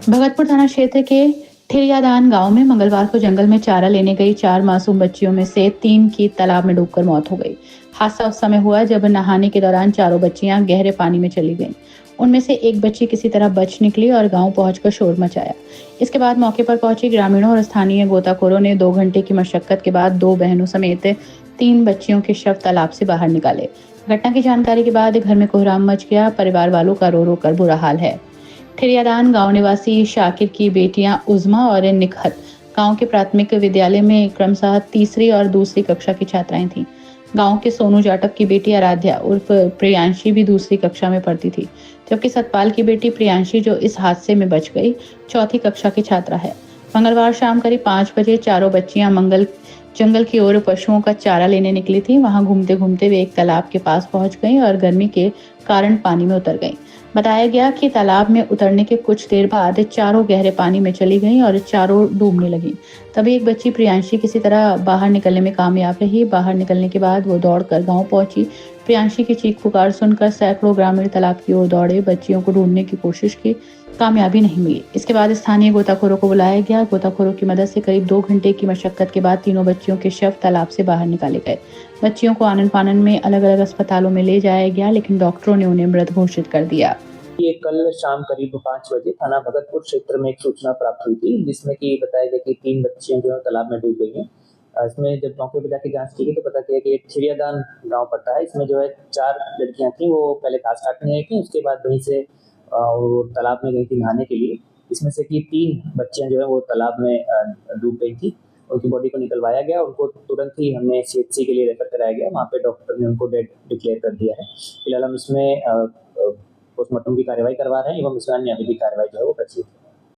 भगतपुर थाना क्षेत्र के ठिरियादान गांव में मंगलवार को जंगल में चारा लेने गई 4 मासूम बच्चियों में से 3 की तालाब में डूबकर मौत हो गई। हादसा उस समय हुआ जब नहाने के दौरान चारों बच्चियां गहरे पानी में चली गईं। उनमें से एक बच्ची किसी तरह बच निकली और गांव पहुंचकर शोर मचाया। इसके बाद मौके पर पहुंचे ग्रामीणों और स्थानीय गोताखोरों ने 2 घंटे की मशक्कत के बाद 2 बहनों समेत 3 बच्चियों के शव तालाब से बाहर निकाले। घटना की जानकारी के बाद घर में कोहराम मच गया। परिवार वालों का रो रो कर बुरा हाल है। ठिरियादान गांव निवासी शाकिर की बेटियां उज़मा और निखत गांव के प्राथमिक विद्यालय में क्रमशः तीसरी और दूसरी कक्षा की छात्राएं थीं। गांव के सोनू जाटव की बेटी आराध्या उर्फ प्रियांशी भी दूसरी कक्षा में पढ़ती थी, जबकि सतपाल की बेटी प्रियांशी, जो इस हादसे में बच गई, चौथी कक्षा की छात्रा है। मंगलवार शाम करीब 5 बजे चारों बच्चियां जंगल की ओर पशुओं का चारा लेने निकली थी। वहां घूमते घूमते वे एक तालाब के पास पहुंच गईं और गर्मी के कारण पानी में उतर गईं। बताया गया कि तालाब में उतरने के कुछ देर बाद चारों गहरे पानी में चली गईं और चारों डूबने लगीं। तभी एक बच्ची प्रियांशी किसी तरह बाहर निकलने में कामयाब रही। बाहर निकलने के बाद वो दौड़कर गांव पहुंची। प्रियांशी की चीख पुकार सुनकर सैकड़ों ग्रामीण तालाब की ओर दौड़े। बच्चियों को ढूंढने की कोशिश की, कामयाबी नहीं मिली। इसके बाद स्थानीय गोताखोरों को बुलाया गया। गोताखोरों की मदद से करीब 2 घंटे की मशक्कत के बाद तीनों बच्चियों के शव तालाब से बाहर निकाले गए। बच्चियों को आनन फानन में अलग अलग अस्पतालों में ले जाया गया, लेकिन डॉक्टरों ने उन्हें मृत घोषित कर दिया। ये कल शाम करीब 5 बजे थाना भगतपुर क्षेत्र में एक सूचना प्राप्त हुई थी, जिसमें कि बताया गया कि 3 बच्चियां जो है तालाब में डूब गई हैं। इसमें जब मौके पर जाके जांच की गई तो पता चला कि एक ठिरियादान गांव पड़ता है। इसमें जो है 4 लड़कियां थी, वो पहले घास काटने आई थी, उसके बाद वहीं से वो तालाब में गई थी नहाने के लिए। इसमें से कि 3 बच्चियां जो है वो तालाब में डूब गई थी। उनकी बॉडी को निकलवाया गया, उनको तुरंत ही हमने सीएचसी के लिए रेफर कराया गया। वहाँ पे डॉक्टर ने उनको डेड डिक्लेयर कर दिया है। फिलहाल हम इसमें पोस्टमार्टम की कार्रवाई करवा रहे हैं एवं इसमें अन्य विधिक कार्रवाई जो है वो प्रचलित है।